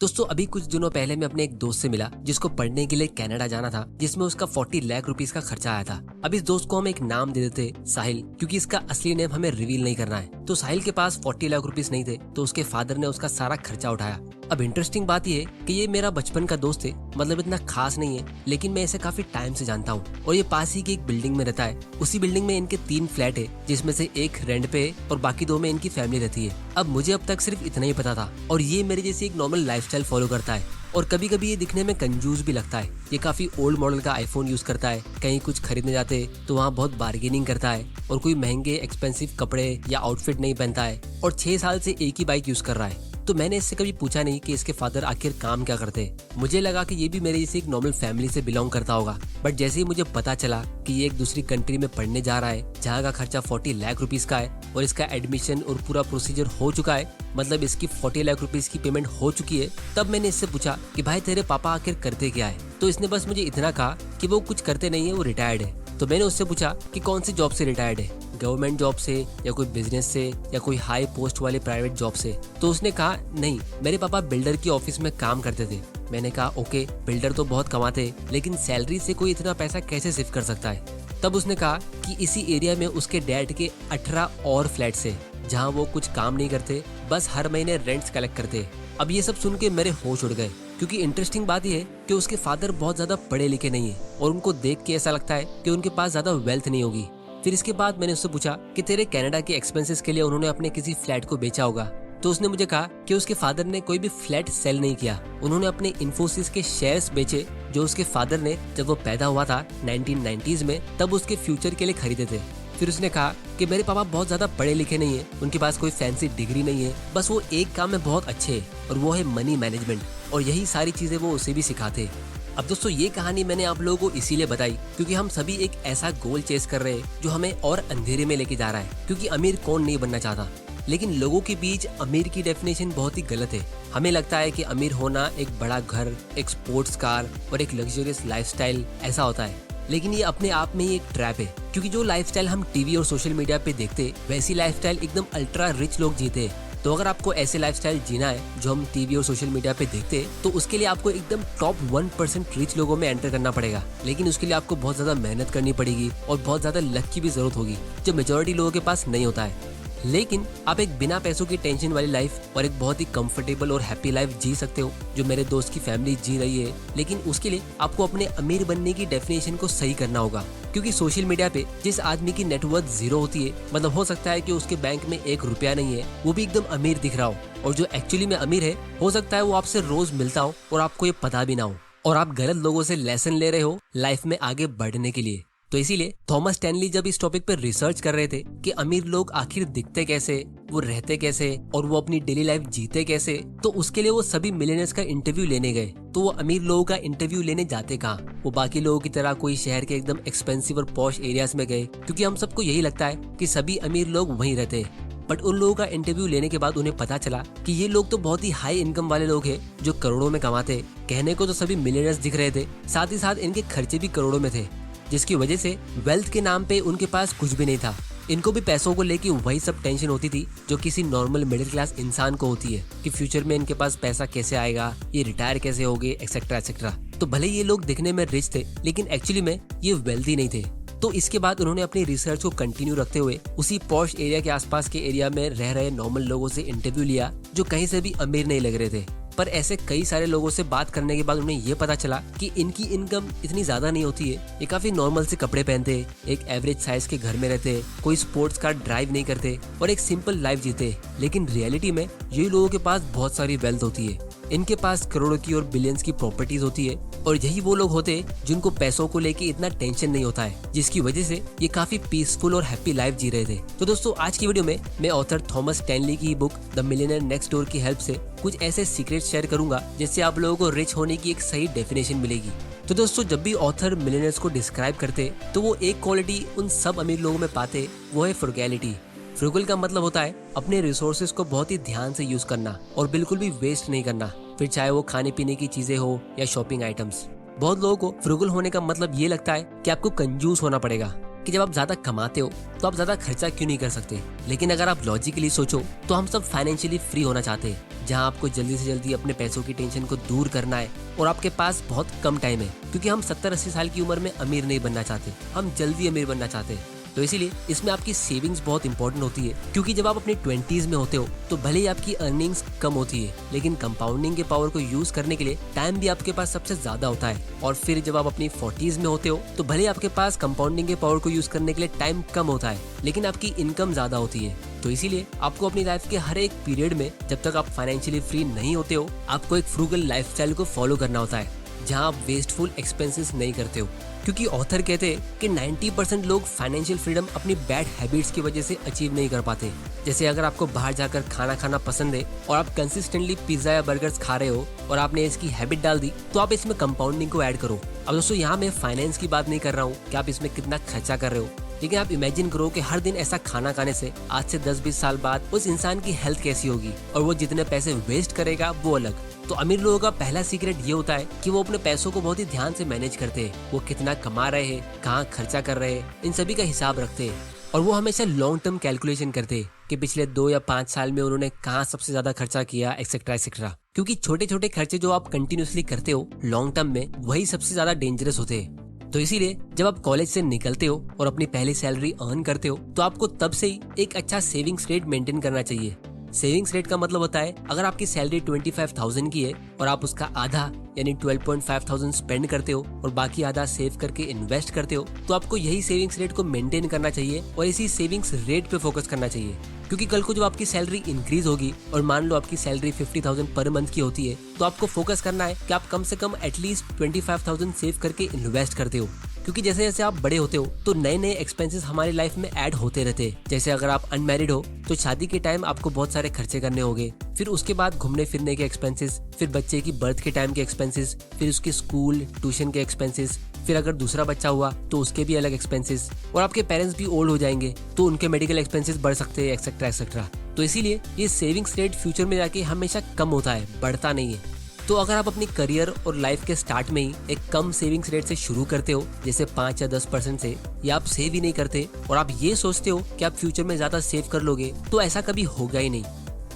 दोस्तों अभी कुछ दिनों पहले मैं अपने एक दोस्त से मिला जिसको पढ़ने के लिए कनाडा जाना था, जिसमें उसका 40 लाख रुपीस का खर्चा आया था। अब इस दोस्त को हम एक नाम दे देते साहिल, क्योंकि इसका असली नेम हमें रिवील नहीं करना है। तो साहिल के पास 40 लाख रुपीस नहीं थे, तो उसके फादर ने उसका सारा खर्चा उठाया। अब इंटरेस्टिंग बात यह है कि ये मेरा बचपन का दोस्त है, मतलब इतना खास नहीं है, लेकिन मैं इसे काफी टाइम से जानता हूँ और ये पास ही की एक बिल्डिंग में रहता है। उसी बिल्डिंग में इनके 3 फ्लैट है, जिसमें से एक रेंट पे है और बाकी 2 में इनकी फैमिली रहती है। अब मुझे अब तक सिर्फ इतना ही पता था और ये मेरे जैसी एक नॉर्मल लाइफस्टाइल फॉलो करता है और कभी कभी ये दिखने में कंजूस भी लगता है। ये काफी ओल्ड मॉडल का आईफोन यूज करता है, कहीं कुछ खरीदने जाते तो वहाँ बहुत बार्गेनिंग करता है और कोई महंगे एक्सपेंसिव कपड़े या आउटफिट नहीं पहनता है और 6 साल से एक ही बाइक यूज कर रहा है। तो मैंने इससे कभी पूछा नहीं कि इसके फादर आखिर काम क्या करते हैं। मुझे लगा कि ये भी मेरे जैसे एक नॉर्मल फैमिली से बिलोंग करता होगा, बट जैसे ही मुझे पता चला कि ये एक दूसरी कंट्री में पढ़ने जा रहा है जहाँ का खर्चा 40 लाख रुपीस का है और इसका एडमिशन और पूरा प्रोसीजर हो चुका है, मतलब इसकी 40 लाख रुपीस की पेमेंट हो चुकी है, तब मैंने इससे पूछा कि भाई तेरे पापा आखिर करते क्या है। तो इसने बस मुझे इतना कहा कि वो कुछ करते नहीं है, वो रिटायर्ड है। तो मैंने उससे पूछा कि कौन सी जॉब से रिटायर्ड है, गवर्नमेंट जॉब से या कोई बिजनेस से या कोई हाई पोस्ट वाले प्राइवेट जॉब से। तो उसने कहा नहीं, मेरे पापा बिल्डर की ऑफिस में काम करते थे। मैंने कहा ओके, बिल्डर तो बहुत कमाते, लेकिन सैलरी से कोई इतना पैसा कैसे सेव कर सकता है। तब उसने कहा कि इसी एरिया में उसके डैड के 18 और फ्लैट्स है जहाँ वो कुछ काम नहीं करते, बस हर महीने रेंट्स कलेक्ट करते। अब ये सब सुन के मेरे होश उड़ गए, क्योंकि इंटरेस्टिंग बात यह है कि उसके फादर बहुत ज्यादा पढ़े लिखे नहीं है और उनको देख के ऐसा लगता है कि उनके पास ज्यादा वेल्थ नहीं होगी। फिर इसके बाद मैंने उससे पूछा कि तेरे कनाडा के एक्सपेंसेस के लिए उन्होंने अपने किसी फ्लैट को बेचा होगा। तो उसने मुझे कहा कि उसके फादर ने कोई भी फ्लैट सेल नहीं किया, उन्होंने अपने इन्फोसिस के शेयर्स बेचे जो उसके फादर ने जब वो पैदा हुआ था 1990s में, तब उसके फ्यूचर के लिए खरीदे थे। फिर उसने कहा कि मेरे पापा बहुत ज्यादा पढ़े लिखे नहीं है, उनके पास कोई फैंसी डिग्री नहीं है, बस वो एक काम में बहुत अच्छे हैं और वो है मनी मैनेजमेंट, और यही सारी चीजें वो उसे भी सिखाते। अब दोस्तों ये कहानी मैंने आप लोगों को इसीलिए बताई क्योंकि हम सभी एक ऐसा गोल चेस कर रहे हैं जो हमें और अंधेरे में लेके जा रहा है। क्योंकि अमीर कौन नहीं बनना चाहता, लेकिन लोगों के बीच अमीर की डेफिनेशन बहुत ही गलत है। हमें लगता है कि अमीर होना एक बड़ा घर, एक स्पोर्ट्स कार और एक लग्जरियस लाइफस्टाइल ऐसा होता है, लेकिन ये अपने आप में ही एक ट्रैप है। क्योंकि जो लाइफस्टाइल हम टीवी और सोशल मीडिया पे देखते, वैसी लाइफस्टाइल एकदम अल्ट्रा रिच लोग जीते हैं। तो अगर आपको ऐसे लाइफस्टाइल जीना है जो हम टीवी और सोशल मीडिया पे देखते, तो उसके लिए आपको एकदम टॉप 1% रिच लोगों में एंटर करना पड़ेगा। लेकिन उसके लिए आपको बहुत ज्यादा मेहनत करनी पड़ेगी और बहुत ज्यादा लक की भी जरूरत होगी, जो मेजोरिटी लोगों के पास नहीं होता है। लेकिन आप एक बिना पैसों की टेंशन वाली लाइफ और एक बहुत ही कंफर्टेबल और हैप्पी लाइफ जी सकते हो, जो मेरे दोस्त की फैमिली जी रही है। लेकिन उसके लिए आपको अपने अमीर बनने की डेफिनेशन को सही करना होगा। क्योंकि सोशल मीडिया पे जिस आदमी की नेटवर्थ 0 होती है, मतलब हो सकता है कि उसके बैंक में 1 रुपया नहीं है, वो भी एकदम अमीर दिख रहा हो, और जो एक्चुअली में अमीर है हो सकता है वो आपसे रोज मिलता हो और आपको ये पता भी ना हो, और आप गलत लोगों से लेसन ले रहे हो लाइफ में आगे बढ़ने के लिए। तो इसीलिए थॉमस स्टैनली जब इस टॉपिक पर रिसर्च कर रहे थे कि अमीर लोग आखिर दिखते कैसे, वो रहते कैसे और वो अपनी डेली लाइफ जीते कैसे, तो उसके लिए वो सभी मिलियनर्स का इंटरव्यू लेने गए। तो वो अमीर लोगों का इंटरव्यू लेने जाते कहाँ, वो बाकी लोगों की तरह कोई शहर के एकदम एक्सपेंसिव और पॉश एरियाज में गए, क्योंकि हम सबको यही लगता है कि सभी अमीर लोग वहीं रहते हैं। बट उन लोगों का इंटरव्यू लेने के बाद उन्हें पता चला कि ये लोग तो बहुत ही हाई इनकम वाले लोग हैं जो करोड़ों में कमाते। कहने को तो सभी मिलियनर्स दिख रहे थे, साथ ही साथ इनके खर्चे भी करोड़ों में थे, जिसकी वजह से वेल्थ के नाम पे उनके पास कुछ भी नहीं था। इनको भी पैसों को लेके वही सब टेंशन होती थी जो किसी नॉर्मल मिडिल क्लास इंसान को होती है कि फ्यूचर में इनके पास पैसा कैसे आएगा, ये रिटायर कैसे होंगे, एक्सेट्रा एक्सेट्रा। तो भले ये लोग दिखने में रिच थे, लेकिन एक्चुअली में ये वेल्दी नहीं थे। तो इसके बाद उन्होंने अपनी रिसर्च को कंटिन्यू रखते हुए उसी पॉश एरिया के आसपास के एरिया में रह रहे नॉर्मल लोगों से इंटरव्यू लिया जो कहीं से भी अमीर नहीं लग रहे थे। पर ऐसे कई सारे लोगों से बात करने के बाद उन्हें ये पता चला कि इनकी इनकम इतनी ज्यादा नहीं होती है, ये काफी नॉर्मल से कपड़े पहनते, एक एवरेज साइज के घर में रहते, कोई स्पोर्ट्स कार ड्राइव नहीं करते और एक सिंपल लाइफ जीते। लेकिन रियलिटी में यही लोगों के पास बहुत सारी वेल्थ होती है, इनके पास करोड़ों की और बिलियंस की प्रॉपर्टीज होती है, और यही वो लोग होते हैं जिनको पैसों को लेके इतना टेंशन नहीं होता है, जिसकी वजह से ये काफी पीसफुल और हैप्पी लाइफ जी रहे थे। तो दोस्तों आज की वीडियो में मैं ऑथर थॉमस स्टैनली की book the millionaire next door की हेल्प से कुछ ऐसे सीक्रेट शेयर करूंगा जिससे आप लोगों को रिच होने की एक सही डेफिनेशन मिलेगी। तो दोस्तों जब भी ऑथर मिलियनेयर्स को डिस्क्राइब करते तो वो एक क्वालिटी उन सब अमीर लोगों में पाते, वो है फ्रुगैलिटी। फ्रुगल का मतलब होता है अपने रिसोर्सेज को बहुत ही ध्यान से यूज करना और बिल्कुल भी वेस्ट नहीं करना, फिर चाहे वो खाने पीने की चीजें हो या शॉपिंग आइटम्स। बहुत लोगों को फ्रुगल होने का मतलब ये लगता है कि आपको कंजूस होना पड़ेगा, कि जब आप ज्यादा कमाते हो तो आप ज्यादा खर्चा क्यों नहीं कर सकते, लेकिन अगर आप लॉजिकली सोचो तो हम सब फाइनेंशियली फ्री होना चाहते हैं, जहां आपको जल्दी से जल्दी अपने पैसों की टेंशन को दूर करना है और आपके पास बहुत कम टाइम है, क्योंकि हम 70-80 साल की उम्र में अमीर नहीं बनना चाहते, हम जल्दी अमीर बनना चाहते हैं। तो इसीलिए इसमें आपकी सेविंग्स बहुत इंपॉर्टेंट होती है, क्योंकि जब आप अपने 20s में होते हो तो भले ही आपकी अर्निंग्स कम होती है, लेकिन कंपाउंडिंग के पावर को यूज करने के लिए टाइम भी आपके पास सबसे ज्यादा होता है। और फिर जब आप अपनी 40s में होते हो तो भले आपके पास कंपाउंडिंग के पावर को यूज करने के लिए टाइम कम होता है, लेकिन आपकी इनकम ज्यादा होती है। तो इसीलिए आपको अपनी लाइफ के हर एक पीरियड में, जब तक आप फाइनेंशियली फ्री नहीं होते हो, आपको एक फ्रूगल लाइफस्टाइल को फॉलो करना होता है, जहां आप वेस्टफुल एक्सपेंसेस नहीं करते हो। क्योंकि ऑथर कहते हैं कि 90% लोग फाइनेंशियल फ्रीडम अपनी बैड हैबिट्स की वजह से अचीव नहीं कर पाते। जैसे अगर आपको बाहर जाकर खाना खाना पसंद है और आप कंसिस्टेंटली पिज्जा या बर्गर्स खा रहे हो और आपने इसकी हैबिट डाल दी, तो आप इसमें कंपाउंडिंग को ऐड करो। अब दोस्तों, यहाँ मैं फाइनेंस की बात नहीं कर रहा हूँ कि आप इसमें कितना खर्चा कर रहे हो, लेकिन आप इमेजिन करो कि हर दिन ऐसा खाना खाने से आज से 10-20 साल बाद उस इंसान की हेल्थ कैसी होगी, और वो जितने पैसे वेस्ट करेगा वो अलग। तो अमीर लोगों का पहला सीक्रेट ये होता है कि वो अपने पैसों को बहुत ही ध्यान से मैनेज करते हैं। वो कितना कमा रहे हैं, कहाँ खर्चा कर रहे हैं, इन सभी का हिसाब रखते हैं। और वो हमेशा लॉन्ग टर्म कैलकुलेशन करते हैं कि पिछले 2 या 5 साल में उन्होंने कहाँ सबसे ज्यादा खर्चा किया, एक्सेट्रा एक्सेट्रा। क्योंकि छोटे छोटे खर्चे जो आप कंटिन्यूसली करते हो लॉन्ग टर्म में, वही सबसे ज्यादा डेंजरस होते हैं। तो इसीलिए जब आप कॉलेज से निकलते हो और अपनी पहली सैलरी अर्न करते हो, तो आपको तब से ही एक अच्छा सेविंग्स रेट मेंटेन करना चाहिए। सेविंग्स रेट का मतलब होता है, अगर आपकी सैलरी 25,000 की है और आप उसका आधा यानी 12,500 स्पेंड करते हो और बाकी आधा सेव करके इन्वेस्ट करते हो, तो आपको यही सेविंग्स रेट को मेंटेन करना चाहिए और इसी सेविंग्स रेट पे फोकस करना चाहिए। क्योंकि कल को जब आपकी सैलरी इंक्रीज होगी और मान लो आपकी सैलरी 50,000 पर मंथ की होती है, तो आपको फोकस करना है कि आप कम से कम एटलीस्ट 25,000 सेव करके इन्वेस्ट करते हो। क्योंकि जैसे जैसे आप बड़े होते हो तो नए नए एक्सपेंसेस हमारी लाइफ में ऐड होते रहते हैं। जैसे अगर आप अनमैरिड हो तो शादी के टाइम आपको बहुत सारे खर्चे करने होंगे, फिर उसके बाद घूमने फिरने के एक्सपेंसेस, फिर बच्चे की बर्थ के टाइम के एक्सपेंसेस, फिर उसके स्कूल ट्यूशन के एक्सपेंसेस, फिर अगर दूसरा बच्चा हुआ तो उसके भी अलग एक्सपेंसेस, और आपके पेरेंट्स भी ओल्ड हो जाएंगे तो उनके मेडिकल एक्सपेंसेस बढ़ सकते हैं, एक्सेट्रा एक्सेट्रा। तो इसीलिए ये सेविंग्स रेट फ्यूचर में जाके हमेशा कम होता है, बढ़ता नहीं है। तो अगर आप अपनी करियर और लाइफ के स्टार्ट में ही एक कम सेविंग्स रेट से शुरू करते हो, जैसे 5 या 10% से, या आप सेव ही नहीं करते और आप ये सोचते हो कि आप फ्यूचर में ज्यादा सेव कर लोगे, तो ऐसा कभी होगा ही नहीं।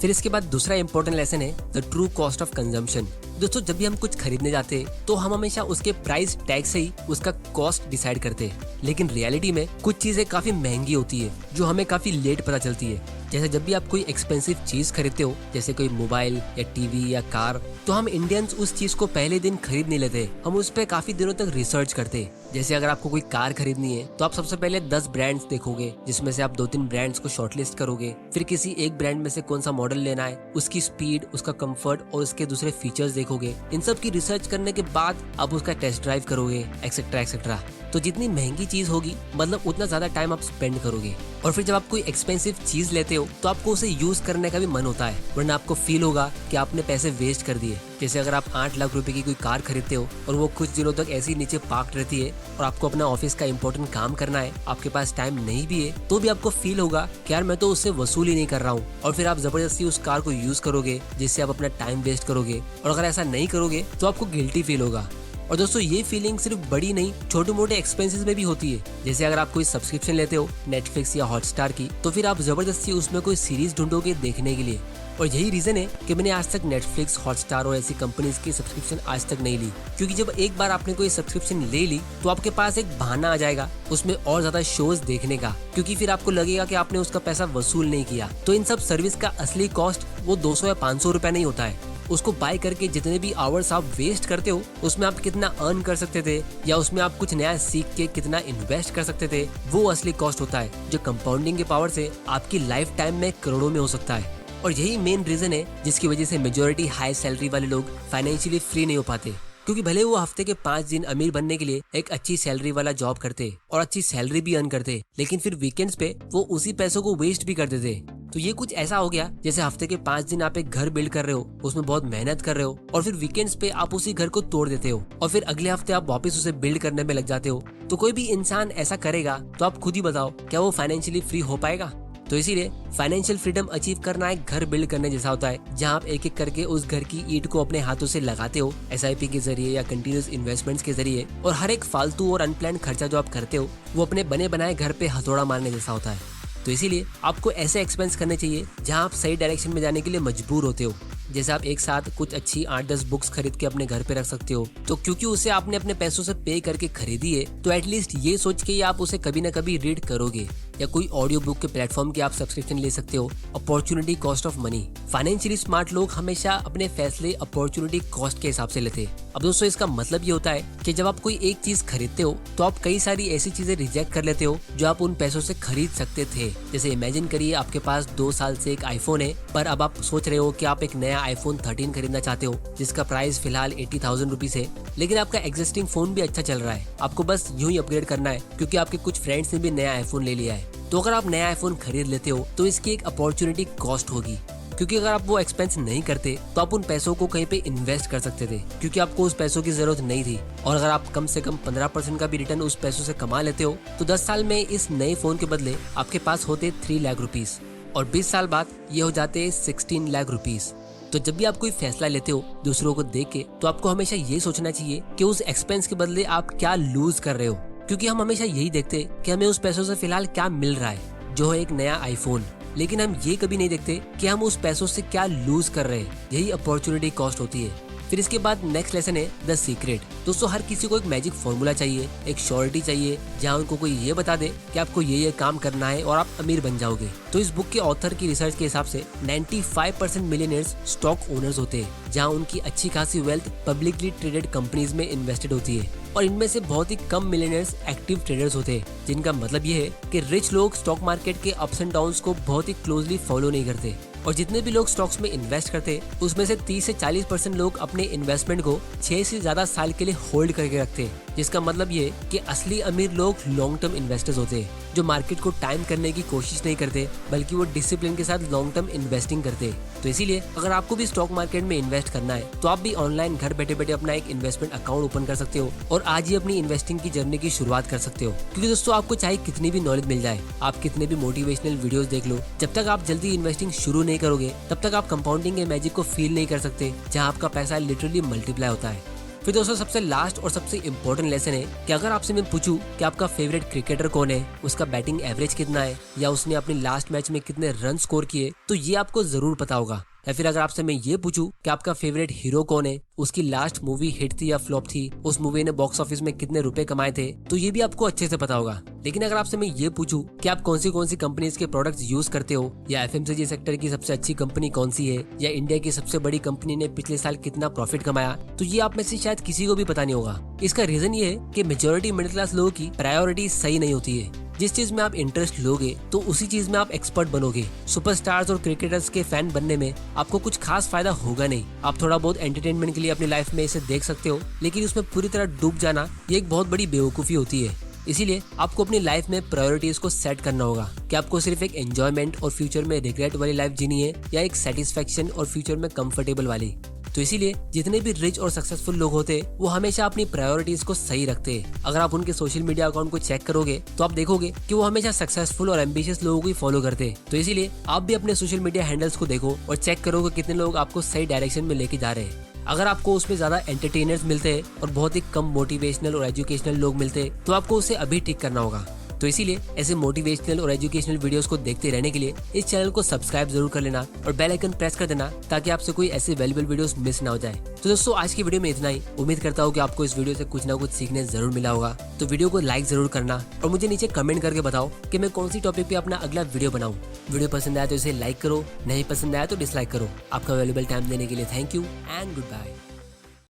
फिर इसके बाद दूसरा इंपॉर्टेंट लेसन है the true cost of consumption. दोस्तों, जब भी हम कुछ खरीदने जाते हैं तो हम हमेशा उसके प्राइस टैग से ही उसका कॉस्ट डिसाइड करते हैं, लेकिन रियलिटी में कुछ चीजें काफी महंगी होती है जो हमें काफी लेट पता चलती है। जैसे जब भी आप कोई एक्सपेंसिव चीज खरीदते हो, जैसे कोई मोबाइल या टीवी या कार, तो हम इंडियंस उस चीज को पहले दिन खरीद नहीं लेते, हम उस पर काफी दिनों तक रिसर्च करते हैं। जैसे अगर आपको कोई कार खरीदनी है तो आप सबसे पहले 10 ब्रांड्स देखोगे, जिसमें से आप 2-3 ब्रांड्स को शॉर्टलिस्ट करोगे, फिर किसी एक ब्रांड में से कौन सा मॉडल लेना है, उसकी स्पीड, उसका कंफर्ट और उसके दूसरे फीचर्स देखोगे। इन सब की रिसर्च करने के बाद आप उसका टेस्ट ड्राइव करोगे, एक्सेट्रा एक्सेट्रा। तो जितनी महंगी चीज होगी मतलब उतना ज्यादा टाइम आप स्पेंड करोगे। और फिर जब आप कोई एक्सपेंसिव चीज लेते हो तो आपको उसे यूज करने का भी मन होता है, वरना आपको फील होगा कि आपने पैसे वेस्ट कर दिए। जैसे अगर आप 8 लाख रुपए की कोई कार खरीदते हो और वो कुछ दिनों तक ऐसे ही नीचे पार्क रहती है और आपको अपना ऑफिस का इंपॉर्टेंट काम करना है, आपके पास टाइम नहीं भी है, तो भी आपको फील होगा कि यार मैं तो उससे वसूल ही नहीं कर रहा हूँ। और फिर आप जबरदस्ती उस कार को यूज करोगे, जिससे आप अपना टाइम वेस्ट करोगे। और अगर ऐसा नहीं करोगे तो आपको गिल्टी फील होगा। और दोस्तों, ये फीलिंग सिर्फ बड़ी नहीं, छोटे मोटे एक्सपेंसेस में भी होती है। जैसे अगर आप कोई सब्सक्रिप्शन लेते हो नेटफ्लिक्स या हॉटस्टार की, तो फिर आप जबरदस्ती उसमें कोई सीरीज ढूंढोगे देखने के लिए। और यही रीजन है कि मैंने आज तक नेटफ्लिक्स, हॉटस्टार और ऐसी कंपनीज की सब्सक्रिप्शन आज तक नहीं ली, क्योंकि जब एक बार आपने कोई सब्सक्रिप्शन ले ली तो आपके पास एक बहाना आ जाएगा उसमें और ज्यादा शोज देखने का, क्योंकि फिर आपको लगेगा कि आपने उसका पैसा वसूल नहीं किया। तो इन सब सर्विस का असली कॉस्ट वो 200 या 500 रुपए नहीं होता है। उसको बाय करके जितने भी आवर्स आप वेस्ट करते हो, उसमें आप कितना अर्न कर सकते थे या उसमें आप कुछ नया सीख के कितना इन्वेस्ट कर सकते थे, वो असली कॉस्ट होता है, जो कंपाउंडिंग के पावर से आपकी लाइफ टाइम में करोड़ों में हो सकता है। और यही मेन रीजन है जिसकी वजह से मेजोरिटी हाई सैलरी वाले लोग फाइनेंशियली फ्री नहीं हो पाते, क्योंकि भले वो हफ्ते के 5 दिन अमीर बनने के लिए एक अच्छी सैलरी वाला जॉब करते और अच्छी सैलरी भी अर्न करते, लेकिन फिर वीकेंड्स पे वो उसी पैसों को वेस्ट भी कर देते। तो ये कुछ ऐसा हो गया जैसे हफ्ते के 5 दिन आप एक घर बिल्ड कर रहे हो, उसमें बहुत मेहनत कर रहे हो, और फिर वीकेंड्स पे आप उसी घर को तोड़ देते हो और फिर अगले हफ्ते आप वापस उसे बिल्ड करने में लग जाते हो। तो कोई भी इंसान ऐसा करेगा तो आप खुद ही बताओ, क्या वो फाइनेंशियली फ्री हो पाएगा? तो इसीलिए फाइनेंशियल फ्रीडम अचीव करना एक घर बिल्ड करने जैसा होता है, जहां आप एक एक करके उस घर की ईंट को अपने हाथों से लगाते हो SIP के जरिए या कंटिन्यूस इन्वेस्टमेंट्स के जरिए, और हर एक फालतू और अनप्लान्ड खर्चा जो आप करते हो वो अपने बने बनाए घर पे हथौड़ा मारने जैसा होता है। तो इसीलिए आपको ऐसे एक्सपेंस करने चाहिए जहां आप सही डायरेक्शन में जाने के लिए मजबूर होते हो। जैसे आप एक साथ कुछ अच्छी 8-10 बुक्स खरीद के अपने घर पे रख सकते हो, तो क्योंकि उसे आपने अपने पैसों से पे करके खरीदी है, तो एटलीस्ट ये सोच के आप उसे कभी ना कभी रीड करोगे। या कोई ऑडियो बुक के प्लेटफॉर्म की आप सब्सक्रिप्शन ले सकते हो। Opportunity cost of money. Financially smart लोग हमेशा अपने फैसले अपॉर्चुनिटी कॉस्ट के हिसाब से लेते हैं। अब दोस्तों, इसका मतलब ये होता है कि जब आप कोई एक चीज खरीदते हो तो आप कई सारी ऐसी चीजें रिजेक्ट कर लेते हो जो आप उन पैसों से खरीद सकते थे। जैसे इमेजिन करिए आपके पास 2 साल से एक आईफोन है, पर अब आप सोच रहे हो कि आप एक नया iPhone 13 खरीदना चाहते हो जिसका प्राइस फिलहाल 80,000 रुपीज है, लेकिन आपका एग्जिस्टिंग फोन भी अच्छा चल रहा है। आपको बस यूं ही अपग्रेड करना है क्योंकि आपके कुछ फ्रेंड्स ने भी नया iPhone ले लिया है। तो अगर आप नया iPhone खरीद लेते हो तो इसकी एक अपॉर्चुनिटी कॉस्ट होगी, क्योंकि अगर आप वो एक्सपेंस नहीं करते तो आप उन पैसों को कहीं पे इन्वेस्ट कर सकते थे, क्योंकि आपको उस पैसों की जरूरत नहीं थी। और अगर आप कम से कम 15% का भी रिटर्न उस पैसों से कमा लेते हो तो 10 साल में इस नए फोन के बदले आपके पास होते 3 लाख रुपीस, और 20 साल बाद ये हो जाते 16 लाख रुपीस। तो जब भी आप कोई फैसला लेते हो दूसरों को देख के, तो आपको हमेशा ये सोचना चाहिए कि उस एक्सपेंस के बदले आप क्या लूज कर रहे हो, क्योंकि हम हमेशा यही देखते हैं कि हमें उस पैसों से फिलहाल क्या मिल रहा है, जो है एक नया iPhone, लेकिन हम ये कभी नहीं देखते कि हम उस पैसों से क्या लूज कर रहे हैं। यही अपॉर्चुनिटी कॉस्ट होती है। फिर इसके बाद नेक्स्ट लेसन है द सीक्रेट। दोस्तों, हर किसी को एक मैजिक फॉर्मूला चाहिए, एक श्योरिटी चाहिए, जहां उनको कोई ये बता दे कि आपको ये काम करना है और आप अमीर बन जाओगे। तो इस बुक के ऑथर की रिसर्च के हिसाब से 95% मिलियनेयर्स स्टॉक ओनर्स होते हैं, जहां उनकी अच्छी खासी वेल्थ पब्लिकली ट्रेडेड कंपनीज में इन्वेस्टेड होती है, और इनमें से बहुत ही कम मिलियनेयर्स एक्टिव ट्रेडर्स होते हैं, जिनका मतलब ये है कि रिच लोग स्टॉक मार्केट के अप्स एंड डाउन्स को बहुत ही क्लोजली फॉलो नहीं करते। और जितने भी लोग स्टॉक्स में इन्वेस्ट करते हैं उसमें से 30 से 40% लोग अपने इन्वेस्टमेंट को 6 से ज्यादा साल के लिए होल्ड करके रखते हैं, जिसका मतलब ये कि असली अमीर लोग लॉन्ग टर्म इन्वेस्टर्स होते हैं, जो मार्केट को टाइम करने की कोशिश नहीं करते, बल्कि वो डिसिप्लिन के साथ लॉन्ग टर्म इन्वेस्टिंग करते हैं। तो इसीलिए अगर आपको भी स्टॉक मार्केट में इन्वेस्ट करना है तो आप भी ऑनलाइन घर बैठे बैठे अपना एक इन्वेस्टमेंट अकाउंट ओपन कर सकते हो और आज ही अपनी इन्वेस्टिंग की जर्नी की शुरुआत कर सकते हो। क्योंकि दोस्तों, आपको चाहे कितनी भी नॉलेज मिल जाए, आप कितने भी मोटिवेशनल वीडियोस देख लो, जब तक आप जल्दी इन्वेस्टिंग शुरू नहीं करोगे तब तक आप कंपाउंडिंग के मैजिक को फील नहीं कर सकते, जहां आपका पैसा लिटरली मल्टीप्लाई होता है। फिर दोस्तों, सबसे लास्ट और सबसे इम्पोर्टेंट लेसन है कि अगर आपसे मैं पूछूं कि आपका फेवरेट क्रिकेटर कौन है, उसका बैटिंग एवरेज कितना है, या उसने अपने लास्ट मैच में कितने रन स्कोर किए, तो ये आपको जरूर पता होगा। या फिर अगर आपसे मैं ये पूछूं कि आपका फेवरेट हीरो कौन है, उसकी लास्ट मूवी हिट थी या फ्लॉप थी, उस मूवी ने बॉक्स ऑफिस में कितने रुपए कमाए थे, तो ये भी आपको अच्छे से पता होगा। लेकिन अगर आपसे मैं ये पूछूं कि आप कौन सी कंपनीज के प्रोडक्ट्स यूज करते हो, या FMCG सेक्टर की सबसे अच्छी कंपनी कौन सी है, या इंडिया की सबसे बड़ी कंपनी ने पिछले साल कितना प्रॉफिट कमाया, तो ये आप में से शायद किसी को भी पता नहीं होगा। इसका रीजन ये है कि मेजोरिटी मिडिल क्लास लोगों की प्रायोरिटी सही नहीं होती है। जिस चीज में आप इंटरेस्ट लोगे तो उसी चीज में आप एक्सपर्ट बनोगे। सुपरस्टार्स और क्रिकेटर्स के फैन बनने में आपको कुछ खास फायदा होगा नहीं। आप थोड़ा बहुत एंटरटेनमेंट के लिए अपनी लाइफ में इसे देख सकते हो, लेकिन उसमें पूरी तरह डूब जाना ये एक बहुत बड़ी बेवकूफी होती है। इसीलिए आपको अपनी लाइफ में प्रायोरिटीज को सेट करना होगा कि आपको सिर्फ एक एंजॉयमेंट और फ्यूचर में रिग्रेट वाली लाइफ जीनी है, या एक सेटिस्फेक्शन और फ्यूचर में कंफर्टेबल वाली। तो इसीलिए जितने भी रिच और सक्सेसफुल लोग होते हैं वो हमेशा अपनी प्रायोरिटीज को सही रखते हैं। अगर आप उनके सोशल मीडिया अकाउंट को चेक करोगे तो आप देखोगे कि वो हमेशा सक्सेसफुल और एम्बिशियस लोगों को ही फॉलो करते हैं। तो इसीलिए आप भी अपने सोशल मीडिया हैंडल्स को देखो और चेक करो कि कितने लोग आपको सही डायरेक्शन में लेके जा रहे हैं। अगर आपको उसमें ज्यादा एंटरटेनर्स मिलते हैं और बहुत ही कम मोटिवेशनल और एजुकेशनल लोग मिलते हैं तो आपको उसे अभी ठीक करना होगा। तो इसीलिए ऐसे मोटिवेशनल और एजुकेशनल वीडियोस को देखते रहने के लिए इस चैनल को सब्सक्राइब जरूर कर लेना और बेल आइकन प्रेस कर देना, ताकि आपसे कोई ऐसे वैल्यूएबल वीडियोस मिस ना हो जाए। तो दोस्तों, आज की वीडियो में इतना ही। उम्मीद करता हूँ कि आपको इस वीडियो से कुछ ना कुछ सीखने जरूर मिला होगा। तो वीडियो को लाइक जरूर करना और मुझे नीचे कमेंट करके बताओ कि मैं कौन सी टॉपिक पे अपना अगला वीडियो बनाऊं। वीडियो पसंद आया तो इसे लाइक करो, नहीं पसंद आया तो डिसलाइक करो। आपका वैल्यूएबल टाइम देने के लिए thank you and good bye.